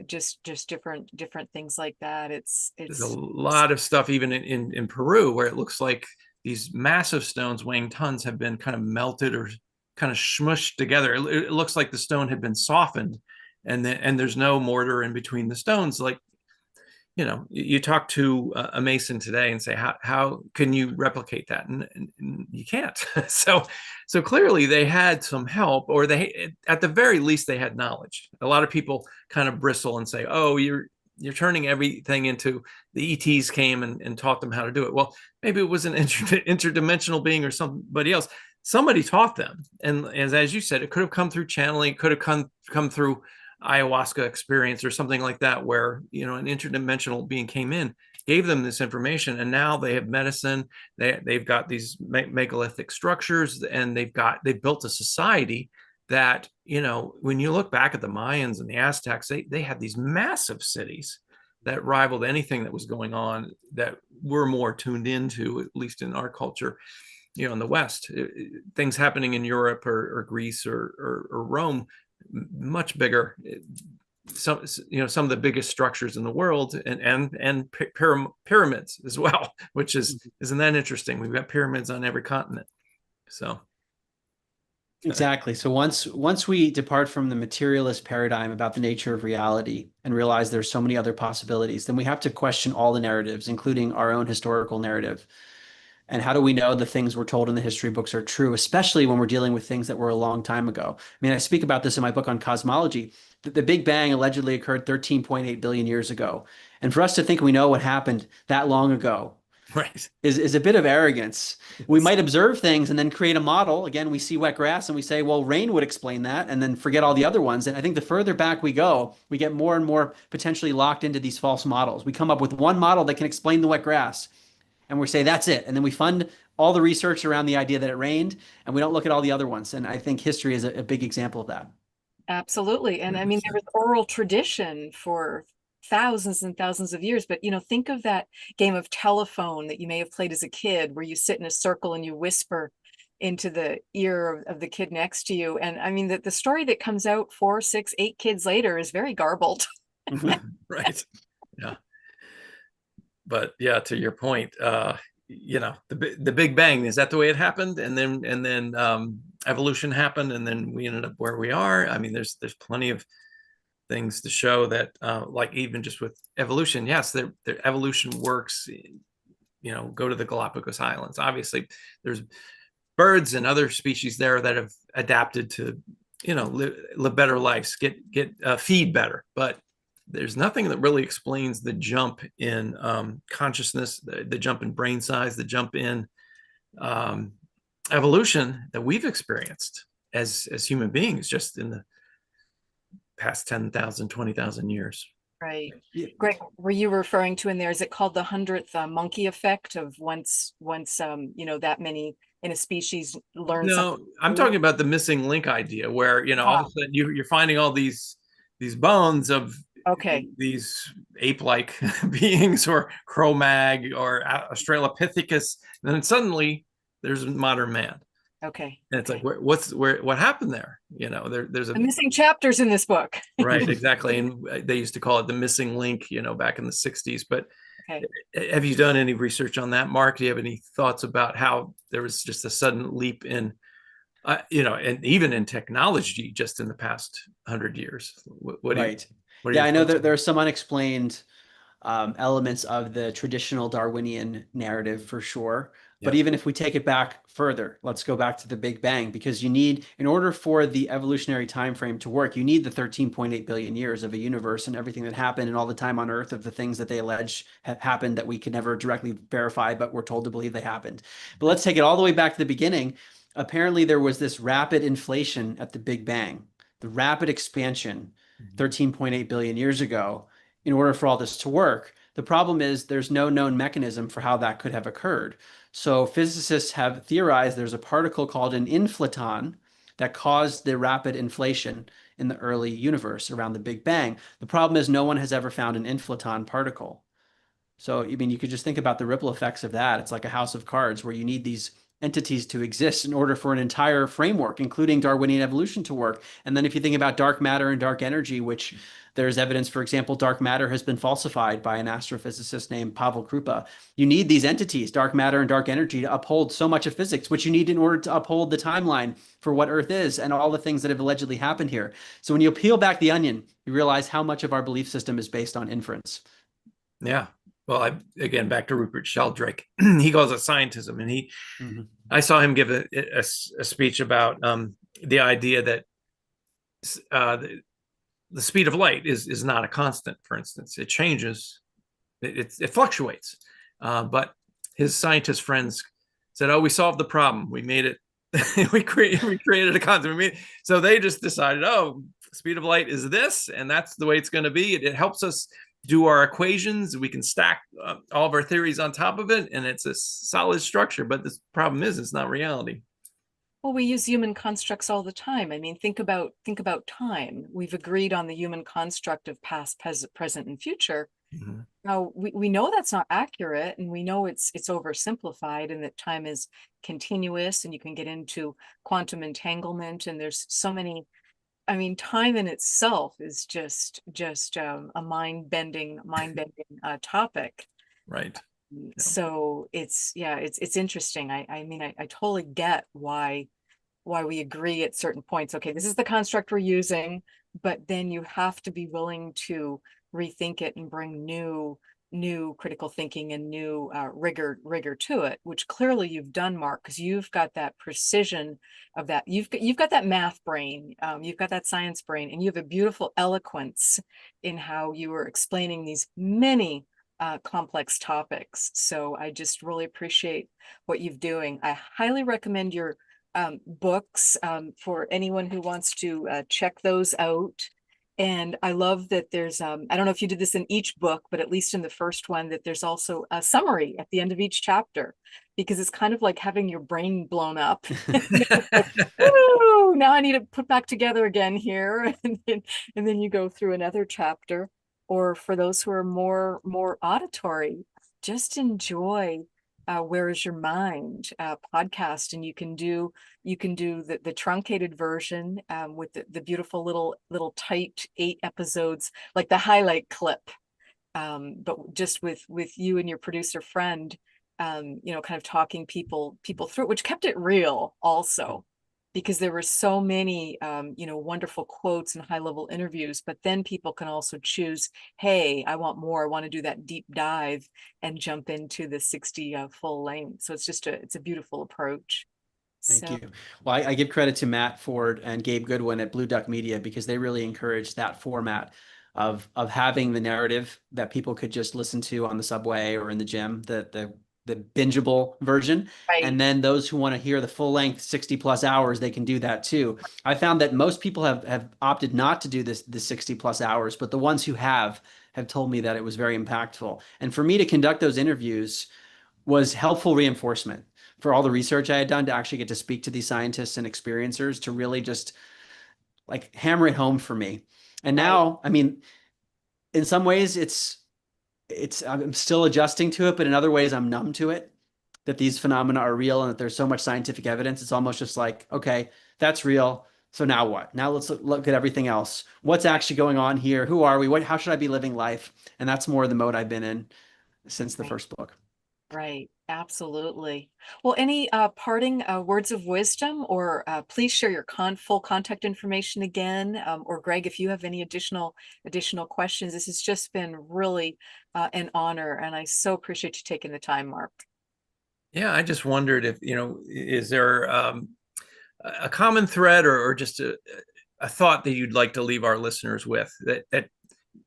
Speaker 1: just different things like that.
Speaker 2: there's a
Speaker 1: It's
Speaker 2: lot of stuff even in Peru where it looks like these massive stones weighing tons have been kind of melted or kind of smushed together. It looks like the stone had been softened, and there's no mortar in between the stones. Like, you talk to a mason today and say, how can you replicate that? And you can't. So clearly they had some help, or they, at the very least, they had knowledge. A lot of people kind of bristle and say, oh, you're turning everything into the ETs came and taught them how to do it. Well, maybe it was an interdimensional being or somebody else. Somebody taught them. And as you said, it could have come through channeling, could have come through ayahuasca experience or something like that, where an interdimensional being came in, gave them this information, and now they have medicine. They've got these megalithic structures, and they've built a society that, when you look back at the Mayans and the Aztecs, they had these massive cities that rivaled anything that was going on that we're more tuned into, at least in our culture, in the West. Things happening in Europe or Greece or Rome, much bigger. Some of the biggest structures in the world, and pyramids as well, which isn't that interesting? We've got pyramids on every continent. So
Speaker 3: Exactly. So once we depart from the materialist paradigm about the nature of reality and realize there's so many other possibilities, then we have to question all the narratives, including our own historical narrative. And how do we know the things we're told in the history books are true, especially when we're dealing with things that were a long time ago? I mean, I speak about this in my book on cosmology. The Big Bang allegedly occurred 13.8 billion years ago. And for us to think we know what happened that long ago
Speaker 2: Right.
Speaker 3: is a bit of arrogance. We might observe things and then create a model. Again, we see wet grass and we say, well, rain would explain that, and then forget all the other ones. And I think the further back we go, we get more and more potentially locked into these false models. We come up with one model that can explain the wet grass, and we say that's it. And then we fund all the research around the idea that it rained, and we don't look at all the other ones. And I think history is a big example of that.
Speaker 1: Absolutely. And I mean, there was oral tradition for thousands and thousands of years, but think of that game of telephone that you may have played as a kid where you sit in a circle and you whisper into the ear of the kid next to you. And I mean, the story that comes out 4, 6, 8 kids later is very garbled.
Speaker 2: Right. Yeah. But yeah, to your point, the Big Bang, is that the way it happened? And then evolution happened, and then we ended up where we are. I mean, there's plenty of things to show that, like even just with evolution, yes, their evolution works. Go to the Galapagos Islands. Obviously, there's birds and other species there that have adapted to, live better lives, get feed better, but there's nothing that really explains the jump in consciousness, the jump in brain size, the jump in evolution that we've experienced as human beings just in the past 10,000, 20,000 years.
Speaker 1: Right. Greg, were you referring to in there, is it called the 100th monkey effect of once that many in a species learn
Speaker 2: No,
Speaker 1: something?
Speaker 2: I'm talking about the missing link idea where, all of a sudden you're finding all these bones of
Speaker 1: Okay.
Speaker 2: these ape-like beings or Cro-Mag or Australopithecus, and then suddenly there's modern man.
Speaker 1: Okay.
Speaker 2: And it's like, what happened there? There's
Speaker 1: The missing chapters in this book.
Speaker 2: right, exactly. And they used to call it the missing link, back in the 60s. But
Speaker 1: Okay.
Speaker 2: have you done any research on that, Mark? Do you have any thoughts about how there was just a sudden leap in, and even in technology just in the past 100 years?
Speaker 3: Right.
Speaker 2: What are
Speaker 3: Yeah,
Speaker 2: your
Speaker 3: I know
Speaker 2: thoughts?
Speaker 3: there are some unexplained elements of the traditional Darwinian narrative for sure. But
Speaker 2: Yeah.
Speaker 3: even if we take it back further, let's go back to the Big Bang, because in order for the evolutionary time frame to work, you need the 13.8 billion years of a universe and everything that happened and all the time on Earth of the things that they allege have happened that we could never directly verify, but we're told to believe they happened. But let's take it all the way back to the beginning. Apparently, there was this rapid inflation at the Big Bang, the rapid expansion 13.8 billion years ago in order for all this to work. The problem is there's no known mechanism for how that could have occurred. So physicists have theorized there's a particle called an inflaton that caused the rapid inflation in the early universe around the Big Bang. The problem is no one has ever found an inflaton particle. So, I mean, you could just think about the ripple effects of that. It's like a house of cards where you need these entities to exist in order for an entire framework, including Darwinian evolution, to work. And then if you think about dark matter and dark energy, which there's evidence, for example, dark matter has been falsified by an astrophysicist named Pavel Krupa. You need these entities, dark matter and dark energy, to uphold so much of physics, which you need in order to uphold the timeline for what Earth is and all the things that have allegedly happened here. So when you peel back the onion, you realize how much of our belief system is based on inference.
Speaker 2: Yeah. Well, again, back to Rupert Sheldrake, he calls it scientism, and I saw him give a speech about the idea that the speed of light is not a constant. For instance, it changes, it fluctuates, but his scientist friends said, "Oh, we solved the problem. We made it. we created a constant. So they just decided, oh, speed of light is this, and that's the way it's going to be. It helps us do our equations. We can stack all of our theories on top of it, and it's a solid structure. But the problem is, it's not reality."
Speaker 1: Well, we use human constructs all the time. I mean, think about time. We've agreed on the human construct of past, present, and future.
Speaker 2: Mm-hmm.
Speaker 1: Now we know that's not accurate, and we know it's oversimplified, and that time is continuous, and you can get into quantum entanglement, and there's so many. I mean, time in itself is just a mind-bending topic.
Speaker 2: Right.
Speaker 1: So it's interesting. I mean, I totally get why we agree at certain points. Okay, this is the construct we're using, but then you have to be willing to rethink it and bring new critical thinking and new rigor to it, which clearly you've done, Mark, because you've got that precision of that. You've got that math brain, you've got that science brain, and you have a beautiful eloquence in how you were explaining these many complex topics. So I just really appreciate what you're doing. I highly recommend your books for anyone who wants to check those out. And I love that there's, I don't know if you did this in each book, but at least in the first one, that there's also a summary at the end of each chapter, because it's kind of like having your brain blown up. Woo, now I need to put back together again here. And then you go through another chapter. Or for those who are more auditory, just enjoy Where Is Your Mind podcast, and you can do the truncated version with the beautiful little tight 8 episodes, like the highlight clip, but just with you and your producer friend, kind of talking people through it, which kept it real also, because there were so many wonderful quotes and high level interviews, but then people can also choose, hey, I want more, I want to do that deep dive and jump into the 60 full length. So it's a beautiful approach.
Speaker 3: Thank you. Well, I give credit to Matt Ford and Gabe Goodwin at Blue Duck Media, because they really encouraged that format of having the narrative that people could just listen to on the subway or in the gym, the bingeable version.
Speaker 1: Right.
Speaker 3: And then those who want to hear the full length 60 plus hours, they can do that too. I found that most people have opted not to do the 60 plus hours, but the ones who have told me that it was very impactful. And for me to conduct those interviews was helpful reinforcement for all the research I had done, to actually get to speak to these scientists and experiencers, to really just like hammer it home for me. And now, I mean, in some ways I'm still adjusting to it, but in other ways I'm numb to it, that these phenomena are real and that there's so much scientific evidence. It's almost just like, okay, that's real. So now what? Now let's look at everything else. What's actually going on here? Who are we? How should I be living life? And that's more the mode I've been in since the first book.
Speaker 1: Right. Absolutely. Well, any parting words of wisdom, or please share your full contact information again, or Greg, if you have any additional questions. This has just been really an honor, and I so appreciate you taking the time, Mark.
Speaker 2: Yeah, I just wondered if, is there a common thread, or just a thought that you'd like to leave our listeners with, that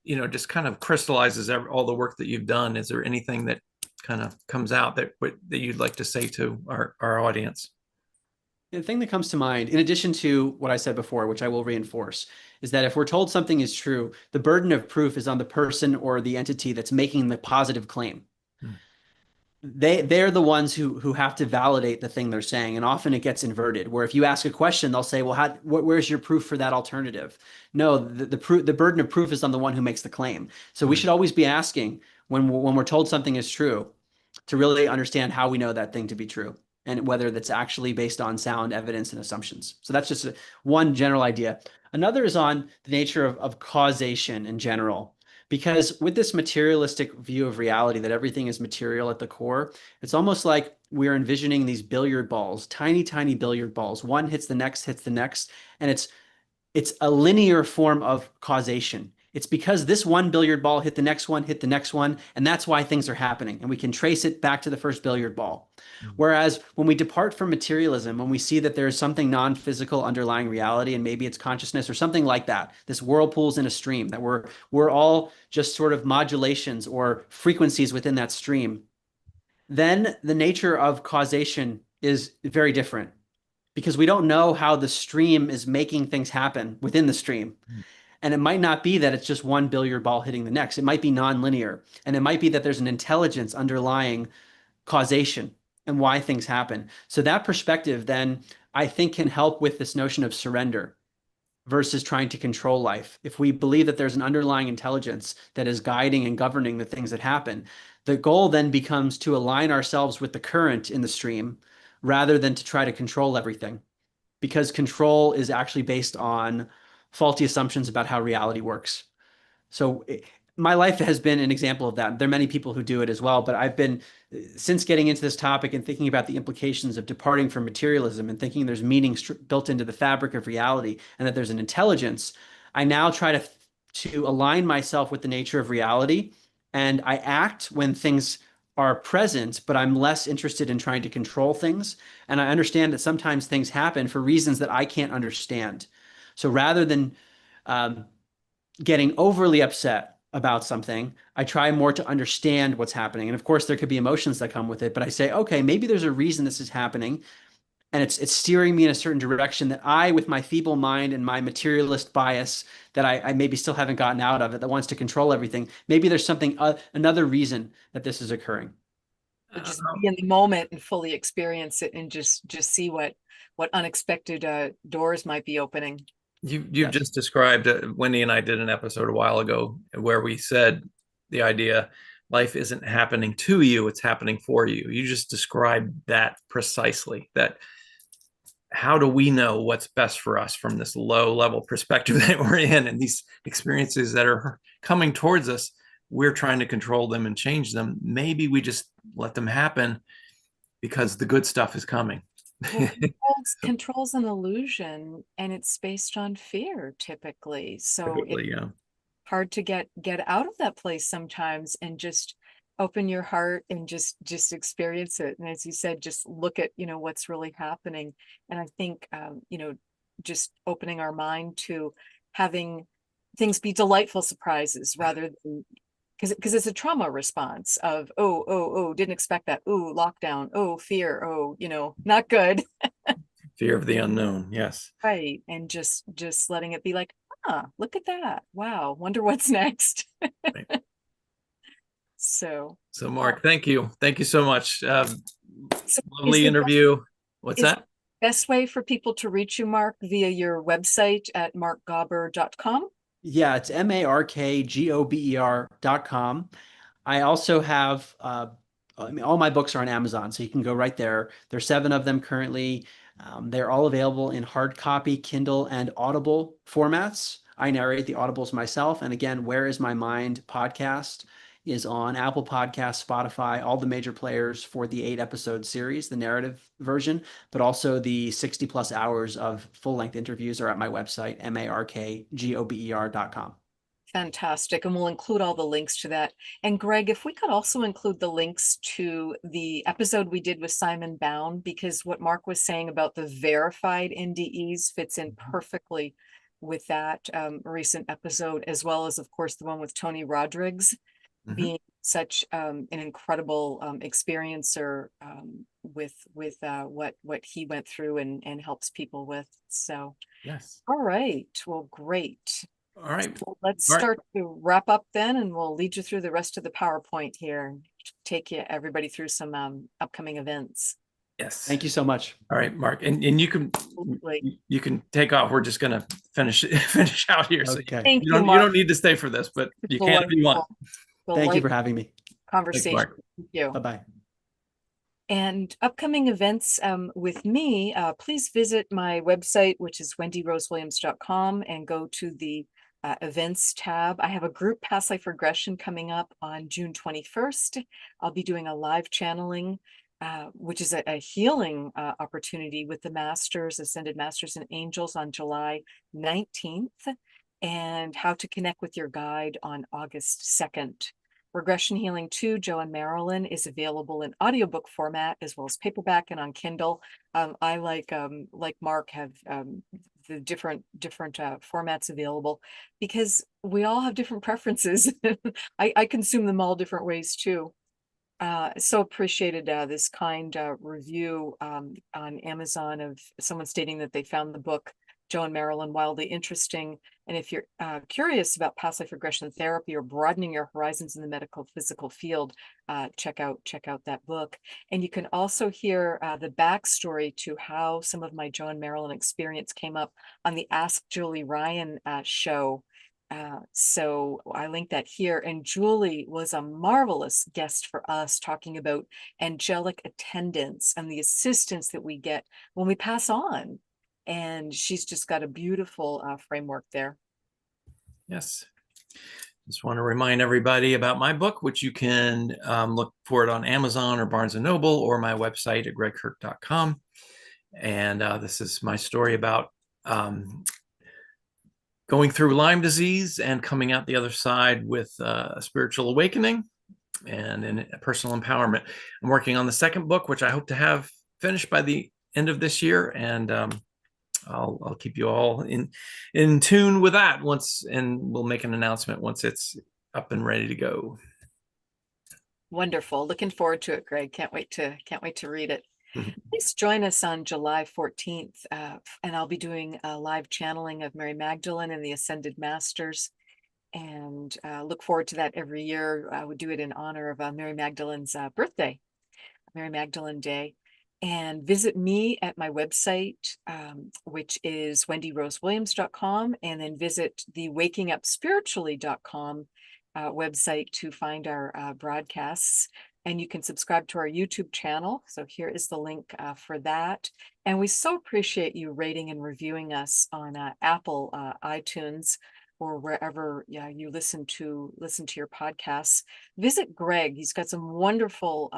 Speaker 2: just kind of crystallizes all the work that you've done? Is there anything that kind of comes out that you'd like to say to our audience?
Speaker 3: The thing that comes to mind, in addition to what I said before, which I will reinforce, is that if we're told something is true, the burden of proof is on the person or the entity that's making the positive claim. They're the ones who have to validate the thing they're saying, and often it gets inverted, where if you ask a question, they'll say, well, where's your proof for that alternative? No, the burden of proof is on the one who makes the claim. So we should always be asking, when we're told something is true, to really understand how we know that thing to be true, and whether that's actually based on sound evidence and assumptions. So that's just one general idea. Another is on the nature of causation in general. Because with this materialistic view of reality, that everything is material at the core, it's almost like we're envisioning these billiard balls, tiny, tiny billiard balls. One hits the next, and it's a linear form of causation. It's because this one billiard ball hit the next one, and that's why things are happening. And we can trace it back to the first billiard ball. Whereas when we depart from materialism, when we see that there is something non-physical underlying reality, and maybe it's consciousness or something like that, this whirlpool's in a stream, that we're all just sort of modulations or frequencies within that stream, then the nature of causation is very different, because we don't know how the stream is making things happen within the stream. And it might not be that it's just one billiard ball hitting the next. It might be nonlinear. And it might be that there's an intelligence underlying causation and why things happen. So that perspective then, I think, can help with this notion of surrender versus trying to control life. If we believe that there's an underlying intelligence that is guiding and governing the things that happen, the goal then becomes to align ourselves with the current in the stream rather than to try to control everything. Because control is actually based on faulty assumptions about how reality works. So my life has been an example of that. There are many people who do it as well, but I've been, since getting into this topic and thinking about the implications of departing from materialism and thinking there's meaning built into the fabric of reality and that there's an intelligence, I now try to align myself with the nature of reality, and I act when things are present, but I'm less interested in trying to control things. And I understand that sometimes things happen for reasons that I can't understand. So rather than getting overly upset about something, I try more to understand what's happening. And of course, there could be emotions that come with it, but I say, okay, maybe there's a reason this is happening. And it's steering me in a certain direction that I, with my feeble mind and my materialist bias that I maybe still haven't gotten out of it, that wants to control everything, maybe there's something, another reason that this is occurring.
Speaker 1: So just be in the moment and fully experience it, and just see what unexpected doors might be opening.
Speaker 2: You've
Speaker 3: Yes.
Speaker 2: just described, Wendy and I did an episode a while ago where we said the idea, life isn't happening to you, it's happening for you. You just described that precisely. That how do we know what's best for us from this low level perspective that we're in, and these experiences that are coming towards us, we're trying to control them and change them. Maybe we just let them happen because the good stuff is coming.
Speaker 1: Well, control's an illusion, and it's based on fear typically. So
Speaker 2: Typically,
Speaker 1: it's
Speaker 2: yeah.
Speaker 1: hard to get out of that place sometimes, and just open your heart and just experience it. And as you said, just look at, what's really happening. And I think, just opening our mind to having things be delightful surprises rather than, because it's a trauma response of, oh, didn't expect that. Oh, lockdown. Oh, fear. Oh, not good.
Speaker 2: Fear of the unknown. Yes.
Speaker 1: Right. And just letting it be like, look at that. Wow. Wonder what's next.
Speaker 2: Right.
Speaker 1: So
Speaker 2: Mark, thank you. Thank you so much.
Speaker 1: so
Speaker 2: Lovely interview. What's that?
Speaker 1: Best way for people to reach you, Mark, via your website at markgober.com?
Speaker 3: Yeah, it's markgober.com. I also have, all my books are on Amazon, so you can go right there. There's 7 of them currently. They're all available in hard copy, Kindle, and Audible formats. I narrate the Audibles myself. And again, Where Is My Mind podcast is on Apple Podcasts, Spotify, all the major players for the 8-episode series, the narrative version, but also the 60 plus hours of full length interviews are at my website, markgober.com.
Speaker 1: Fantastic. And we'll include all the links to that. And Greg, if we could also include the links to the episode we did with Simon Bound, because what Mark was saying about the verified NDEs fits in perfectly with that recent episode, as well as, of course, the one with Tony Rodriguez, being such an incredible experiencer with what he went through and helps people with. So,
Speaker 2: yes.
Speaker 1: All right. Well, great.
Speaker 2: All right.
Speaker 1: So let's start to wrap up then, and we'll lead you through the rest of the PowerPoint here and take everybody through some upcoming events.
Speaker 2: Yes.
Speaker 3: Thank you so much.
Speaker 2: All right, Mark, and you can take off. We're just gonna finish out here.
Speaker 3: Okay.
Speaker 2: So you don't need to stay for this, but you can if you want.
Speaker 3: Thank you for having me.
Speaker 1: Conversation. Thank you.
Speaker 3: Bye-bye.
Speaker 1: And upcoming events with me, please visit my website, which is wendyrosewilliams.com, and go to the events tab. I have a group past life regression coming up on June 21st. I'll be doing a live channeling, which is a healing opportunity with the Masters, Ascended Masters and Angels on July 19th, and how to connect with your guide on August 2nd. Regression Healing 2, Joe and Marilyn, is available in audiobook format as well as paperback and on Kindle. I like Mark have the different formats available because we all have different preferences. I consume them all different ways too. So appreciated this kind review on Amazon of someone stating that they found the book Joe and Marilyn wildly interesting. And if you're curious about past life regression therapy or broadening your horizons in the medical physical field, check out that book. And you can also hear the backstory to how some of my Joe and Marilyn experience came up on the Ask Julie Ryan show. So I linked that here, and Julie was a marvelous guest for us, talking about angelic attendance and the assistance that we get when we pass on. And she's just got a beautiful framework there.
Speaker 2: Yes. Just want to remind everybody about my book, which you can look for it on Amazon or Barnes & Noble or my website at gregkirk.com. And this is my story about going through Lyme disease and coming out the other side with a spiritual awakening and in personal empowerment. I'm working on the 2nd book, which I hope to have finished by the end of this year. And I'll keep you all in tune with that and we'll make an announcement once it's up and ready to go.
Speaker 1: Wonderful. Looking forward to it, Greg. Can't wait to read it. Please join us on July 14th, and I'll be doing a live channeling of Mary Magdalene and the Ascended Masters, and look forward to that every year. I would do it in honor of Mary Magdalene's birthday, Mary Magdalene Day. And visit me at my website, which is wendyrosewilliams.com, and then visit the wakingupspiritually.com website to find our broadcasts. And you can subscribe to our YouTube channel. So here is the link for that. And we so appreciate you rating and reviewing us on Apple iTunes, or wherever you listen to your podcasts. Visit Greg. He's got some wonderful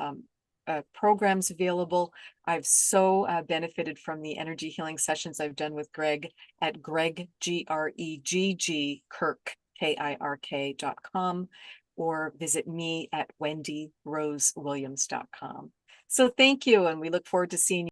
Speaker 1: programs available. I've so benefited from the energy healing sessions I've done with Greg at Greg, G-R-E-G-G, Kirk, Kirk.com, or visit me at wendyrosewilliams.com. So thank you, and we look forward to seeing you.